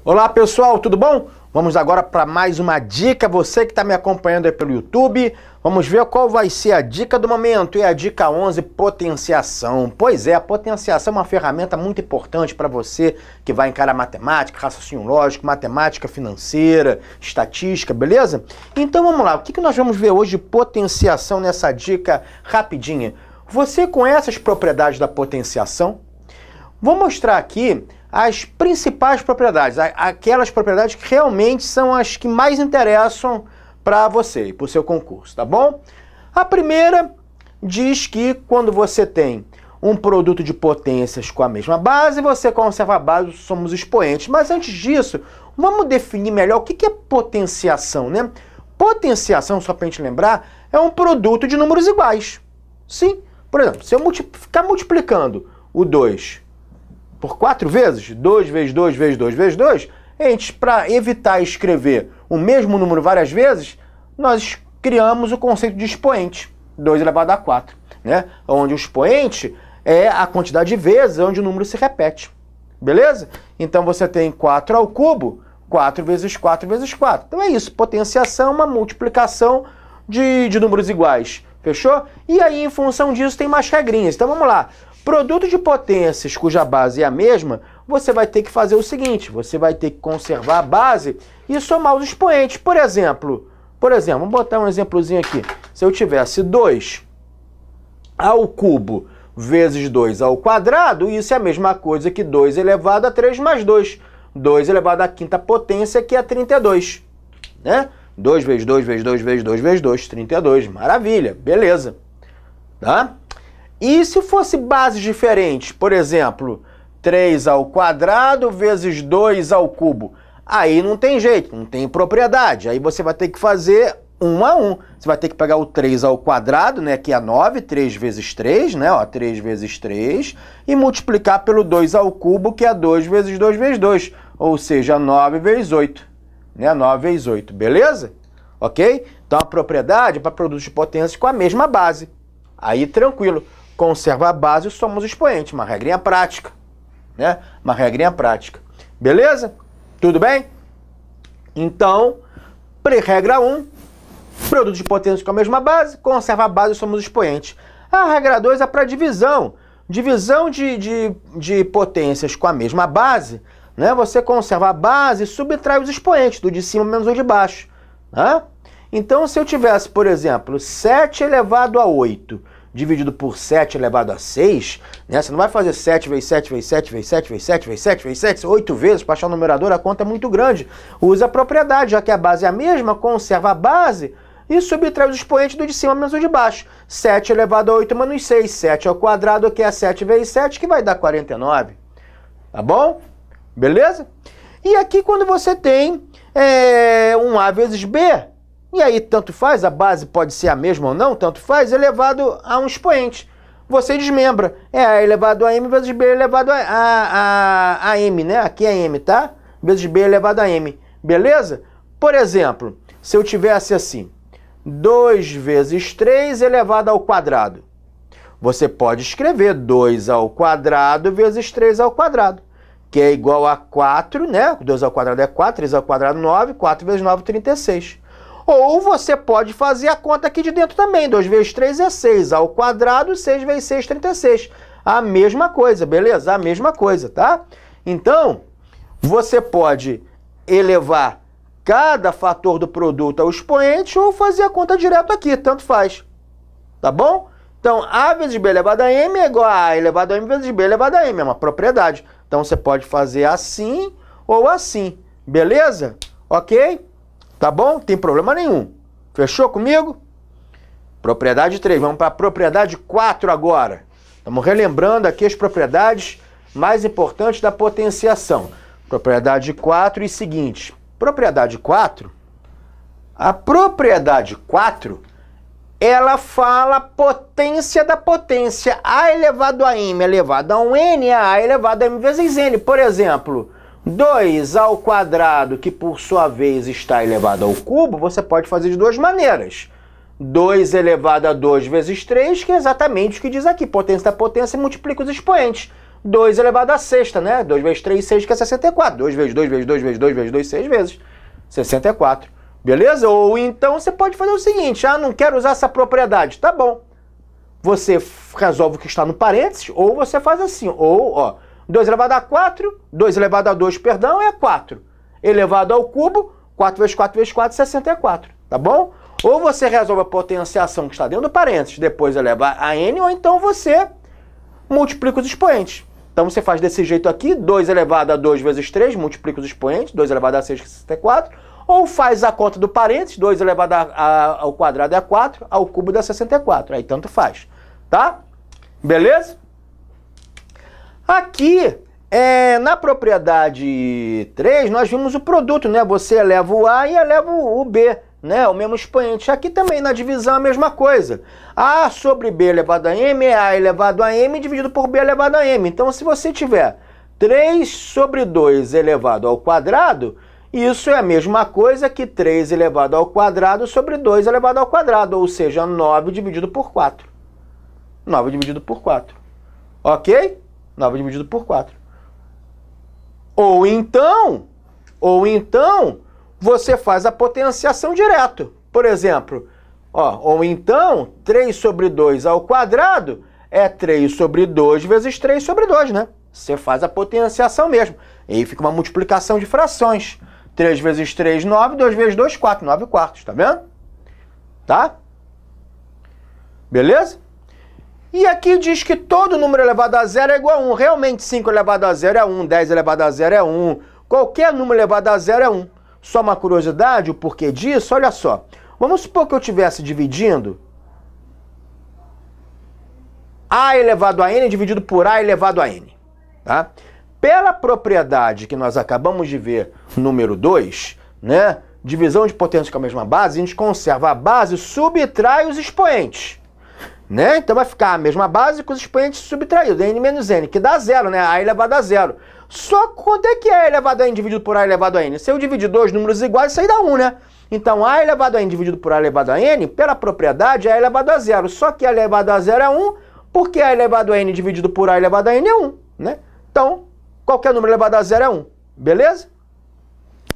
Olá pessoal, tudo bom? Vamos agora para mais uma dica, você que está me acompanhando aí pelo YouTube, vamos ver qual vai ser a dica do momento, é a dica 11, potenciação. Pois é, a potenciação é uma ferramenta muito importante para você que vai encarar matemática, raciocínio lógico, matemática financeira, estatística, beleza? Então vamos lá, o que nós vamos ver hoje de potenciação nessa dica rapidinha? Você conhece as propriedades da potenciação? Vou mostrar aqui as principais propriedades, aquelas propriedades que realmente são as que mais interessam para você e para o seu concurso, tá bom? A primeira diz que quando você tem um produto de potências com a mesma base, você conserva a base, somos expoentes. Mas antes disso, vamos definir melhor o que é potenciação, né? Potenciação, só para a gente lembrar, é um produto de números iguais. Sim, por exemplo, se eu ficar multiplicando o 2 por 4 vezes, 2 vezes 2 vezes 2 vezes 2, para evitar escrever o mesmo número várias vezes, nós criamos o conceito de expoente, 2 elevado a 4, né? Onde o expoente é a quantidade de vezes onde o número se repete, beleza? Então você tem 4 ao cubo, 4 vezes 4 vezes 4. Então é isso, potenciação é uma multiplicação de números iguais, fechou? E aí, em função disso, tem mais regrinhas. Então vamos lá. Produto de potências cuja base é a mesma, você vai ter que fazer o seguinte, você vai ter que conservar a base e somar os expoentes. Por exemplo, vamos botar um exemplozinho aqui. Se eu tivesse 2 ao cubo vezes 2 ao quadrado, isso é a mesma coisa que 2 elevado a 3 mais 2. 2 elevado à quinta potência, que é 32. Né? 2 vezes 2 vezes 2 vezes 2 vezes 2, 32. Maravilha, beleza. Tá? E se fosse bases diferentes, por exemplo, 3 ao quadrado vezes 2 ao cubo, aí não tem jeito, não tem propriedade. Aí você vai ter que fazer 1 a 1. Você vai ter que pegar o 3 ao quadrado, né, que é 9, 3 vezes 3, né, ó, 3 vezes 3, e multiplicar pelo 2 ao cubo, que é 2 vezes 2 vezes 2, ou seja, 9 vezes 8, né, 9 vezes 8, beleza? Ok? Então a propriedade é para produtos de potência com a mesma base. Aí tranquilo. Conserva a base e somos expoentes, uma regrinha prática, né? Uma regrinha prática. Beleza? Tudo bem? Então, regra 1, produto de potência com a mesma base, conserva a base e somos expoentes. A regra 2 é para divisão. Divisão de potências com a mesma base, né? Você conserva a base e subtrai os expoentes, do de cima menos o de baixo. Né? Então, se eu tivesse, por exemplo, 7 elevado a 8, dividido por 7 elevado a 6, né? Você não vai fazer 7 vezes 7 vezes 7 vezes 7 vezes 7 vezes 7 vezes 7, 8 vezes, para achar o numerador, a conta é muito grande. Usa a propriedade, já que a base é a mesma, conserva a base e subtrai os expoentes do de cima menos o de baixo. 7 elevado a 8 menos 6, 7 ao quadrado, que é 7 vezes 7, que vai dar 49. Tá bom? Beleza? E aqui quando você tem um A vezes B, e aí, tanto faz, a base pode ser a mesma ou não, tanto faz, elevado a um expoente. Você desmembra. É A elevado a M vezes B elevado a M, né? Aqui é M, tá? Vezes B elevado a M. Beleza? Por exemplo, se eu tivesse assim, 2 vezes 3 elevado ao quadrado. Você pode escrever 2 ao quadrado vezes 3 ao quadrado, que é igual a 4, né? 2 ao quadrado é 4, 3 ao quadrado 9, 4 vezes 9, 36. Ou você pode fazer a conta aqui de dentro também. 2 vezes 3 é 6 ao quadrado, 6 vezes 6, 36. A mesma coisa, beleza? A mesma coisa, tá? Então, você pode elevar cada fator do produto ao expoente ou fazer a conta direto aqui, tanto faz. Tá bom? Então, A vezes B elevado a M é igual a A elevado a M vezes B elevado a M. É uma propriedade. Então, você pode fazer assim ou assim. Beleza? Ok? Tá bom? Tem problema nenhum. Fechou comigo? Propriedade 3. Vamos para a propriedade 4 agora. Estamos relembrando aqui as propriedades mais importantes da potenciação. Propriedade 4 e seguinte. Propriedade 4. A propriedade 4, ela fala potência da potência. A elevado a M elevado a um N é A elevado a M vezes N. Por exemplo, 2 ao quadrado, que por sua vez está elevado ao cubo, você pode fazer de duas maneiras. 2 elevado a 2 vezes 3, que é exatamente o que diz aqui. Potência da potência multiplica os expoentes. 2 elevado à sexta, né? 2 vezes 3, 6, que é 64. 2 vezes 2 vezes 2 vezes 2 vezes 2, 6 vezes 64. Beleza? Ou então você pode fazer o seguinte, não quero usar essa propriedade. Tá bom. Você resolve o que está no parênteses, ou você faz assim, ou, 2 elevado a 4, 2 elevado a 2, perdão, é 4. Elevado ao cubo, 4 vezes 4 vezes 4, 64. Tá bom? Ou você resolve a potenciação que está dentro do parênteses, depois eleva a n, ou então você multiplica os expoentes. Então você faz desse jeito aqui, 2 elevado a 2 vezes 3, multiplica os expoentes, 2 elevado a 6, que é 64, ou faz a conta do parênteses, 2 elevado ao quadrado é 4, ao cubo dá 64. Aí tanto faz, tá? Beleza? Aqui, na propriedade 3, nós vimos o produto, né? Você eleva o A e eleva o B, né? O mesmo expoente. Aqui também na divisão a mesma coisa. A sobre B elevado a M é A elevado a M dividido por B elevado a M. Então, se você tiver 3 sobre 2 elevado ao quadrado, isso é a mesma coisa que 3 elevado ao quadrado sobre 2 elevado ao quadrado, ou seja, 9 dividido por 4. 9 dividido por 4. Ok? 9 dividido por 4. Ou então, você faz a potenciação direto. Por exemplo, ou então, 3 sobre 2 ao quadrado é 3 sobre 2 vezes 3 sobre 2, né? Você faz a potenciação mesmo. E aí fica uma multiplicação de frações. 3 vezes 3, 9, 2 vezes 2, 4, 9 quartos, tá vendo? Tá? Beleza? E aqui diz que todo número elevado a zero é igual a 1. Realmente, 5 elevado a zero é 1, 10 elevado a zero é 1. Qualquer número elevado a zero é 1. Só uma curiosidade, o porquê disso, olha só. Vamos supor que eu estivesse dividindo A elevado a N dividido por A elevado a N. Tá? Pela propriedade que nós acabamos de ver, número 2, né? Divisão de potências com a mesma base, a gente conserva a base e subtrai os expoentes. Né? Então vai ficar a mesma base com os expoentes subtraídos, n menos n, que dá zero, né? A elevado a zero. Só quanto é que é elevado a n dividido por a elevado a n? Se eu dividir dois números iguais, isso aí dá 1, né? Então a elevado a n dividido por a elevado a n, pela propriedade, é elevado a zero. Só que a elevado a zero é 1, porque a elevado a n dividido por a elevado a n é 1, né? Então, qualquer número elevado a zero é 1. Beleza?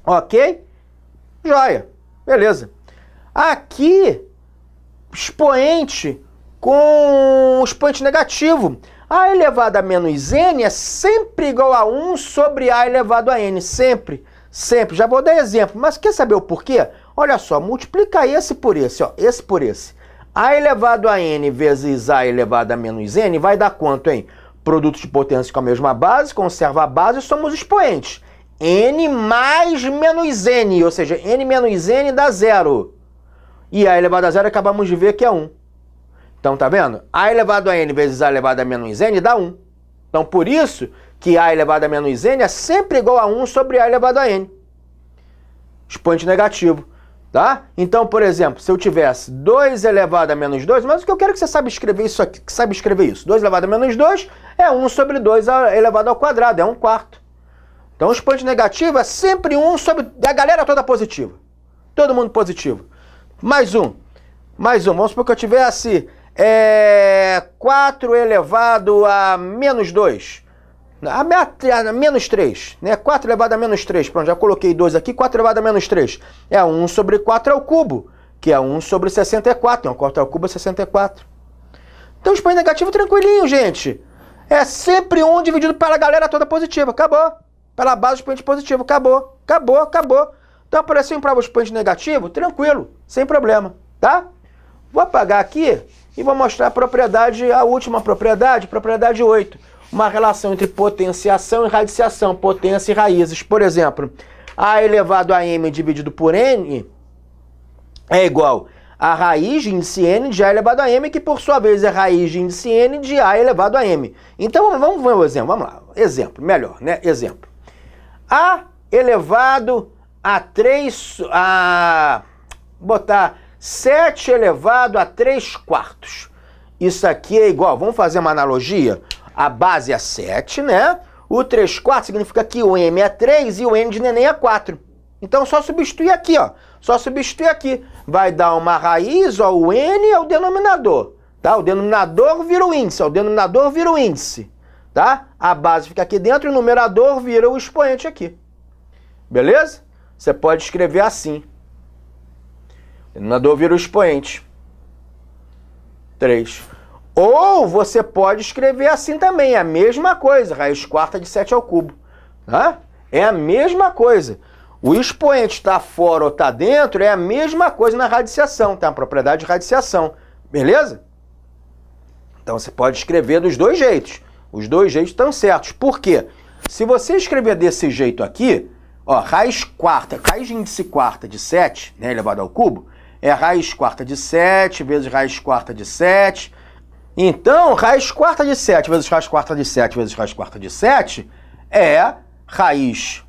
Ok? Joia. Beleza. Aqui, expoente com expoente negativo. A elevado a menos n é sempre igual a 1 sobre a elevado a n. Sempre. Sempre. Já vou dar exemplo. Mas quer saber o porquê? Olha só, multiplica esse por esse, ó. Esse por esse. A elevado a n vezes a elevado a menos n vai dar quanto, hein? Produto de potência com a mesma base, conserva a base, somos expoentes. N mais menos n, ou seja, n menos n dá 0. E a elevado a zero acabamos de ver que é 1. Então, tá vendo? A elevado a n vezes a elevado a menos n dá 1. Então, por isso que a elevado a menos n é sempre igual a 1 sobre a elevado a n. Expoente negativo, tá? Então, por exemplo, se eu tivesse 2 elevado a menos 2, mas o que eu quero é que você saiba escrever isso aqui, que saiba escrever isso. 2 elevado a menos 2 é 1 sobre 2 elevado ao quadrado, é 1 quarto. Então, o expoente negativo é sempre 1 sobre... a galera toda positiva. Todo mundo positivo. Mais um. Mais um. Vamos supor que eu tivesse 4 elevado a menos 2. A menos 3. Né? 4 elevado a menos 3. Pronto, já coloquei 2 aqui. 4 elevado a menos 3. É 1 sobre 4 ao cubo, que é 1 sobre 64. Então, 4 ao cubo é 64. Então, o expoente negativo tranquilinho, gente. É sempre 1 dividido pela galera toda positiva. Acabou. Pela base do expoente positivo. Acabou. Acabou. Acabou. Então, apareceu um prova expoente negativo, tranquilo, sem problema, tá? Vou apagar aqui e vou mostrar a propriedade, a última propriedade, propriedade 8. Uma relação entre potenciação e radiciação, potência e raízes. Por exemplo, A elevado a m dividido por n é igual a raiz de índice n de A elevado a m, que por sua vez é raiz de índice n de A elevado a m. Então, vamos ver o exemplo, vamos lá. Exemplo, melhor, né? Exemplo. A elevado a 3, botar 7 elevado a 3 quartos. Isso aqui é igual, vamos fazer uma analogia? A base é 7, né? O 3 quartos significa que o m é 3 e o n de neném é 4. Então, só substituir aqui, ó. Só substituir aqui. Vai dar uma raiz, ó, o n é o denominador. Tá? O denominador vira o índice, ó. O denominador vira o índice. tá? A base fica aqui dentro e o numerador vira o expoente aqui. Beleza? Você pode escrever assim. O denominador vira o expoente. 3. Ou você pode escrever assim também, é a mesma coisa, raiz quarta de 7 ao cubo. Tá? É a mesma coisa. O expoente está fora ou está dentro, é a mesma coisa na radiciação, tá? A propriedade de radiciação. Beleza? Então você pode escrever dos dois jeitos. Os dois jeitos estão certos. Por quê? Se você escrever desse jeito aqui, ó, raiz de índice quarta de 7, né, elevado ao cubo, é raiz quarta de 7 vezes raiz quarta de 7. Então, raiz quarta de 7 vezes raiz quarta de 7 vezes raiz quarta de 7 é raiz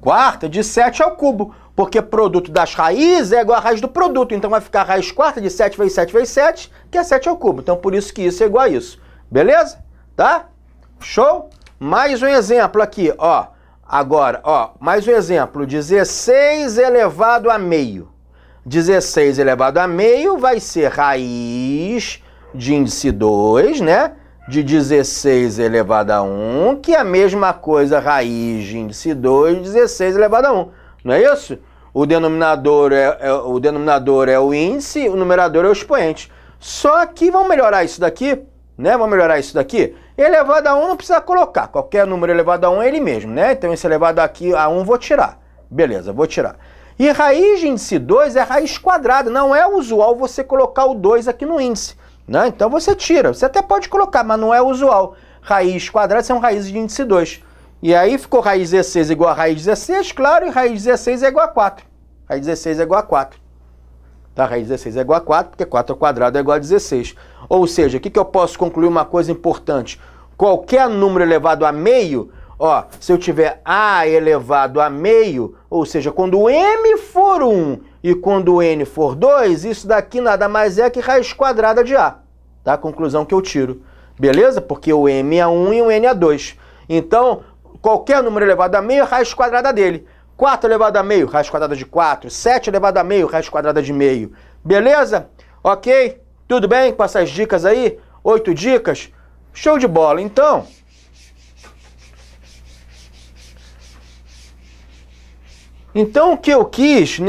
quarta de 7 ao cubo. Porque produto das raízes é igual a raiz do produto. Então vai ficar raiz quarta de 7 vezes 7 vezes 7, que é 7 ao cubo. Então por isso que isso é igual a isso. Beleza? Tá? Show? Mais um exemplo aqui, ó. Agora, ó, mais um exemplo. 16 elevado a meio. 16 elevado a meio vai ser raiz de índice 2, né? De 16 elevado a 1, que é a mesma coisa, raiz de índice 2 de 16 elevado a 1. Não é isso? O denominador é o índice, o numerador é o expoente. Só que vamos melhorar isso daqui, né? Vamos melhorar isso daqui. Elevado a 1 não precisa colocar. Qualquer número elevado a 1 é ele mesmo, né? Então esse elevado aqui a 1 vou tirar. Beleza, vou tirar. E raiz de índice 2 é raiz quadrada. Não é usual você colocar o 2 aqui no índice, né? Então você tira. Você até pode colocar, mas não é usual. Raiz quadrada são raízes de índice 2. E aí ficou raiz 16 igual a raiz 16, claro, e raiz 16 é igual a 4. Raiz 16 é igual a 4. Tá? Raiz 16 é igual a 4, porque 4 ao quadrado é igual a 16. Ou seja, aqui que eu posso concluir uma coisa importante. Qualquer número elevado a meio, ó, se eu tiver A elevado a meio, ou seja, quando o M for 1 e quando o N for 2, isso daqui nada mais é que raiz quadrada de A. Tá? Conclusão que eu tiro. Beleza? Porque o M é 1 e o N é 2. Então, qualquer número elevado a meio, raiz quadrada dele. 4 elevado a meio, raiz quadrada de 4. 7 elevado a meio, raiz quadrada de meio. Beleza? Ok? Tudo bem com essas dicas aí? 8 dicas? Show de bola. Então, o que eu quis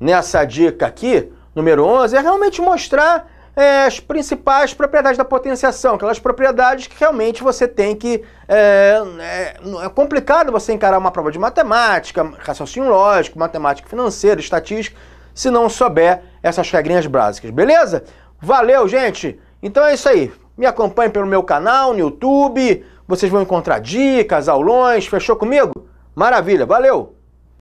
nessa dica aqui, número 11, é realmente mostrar as principais propriedades da potenciação, aquelas propriedades que realmente você tem que... É complicado você encarar uma prova de matemática, raciocínio lógico, matemática financeira, estatística, se não souber essas regrinhas básicas, beleza? Valeu, gente! Então é isso aí. Me acompanhe pelo meu canal no YouTube, vocês vão encontrar dicas, aulões, fechou comigo? Maravilha, valeu!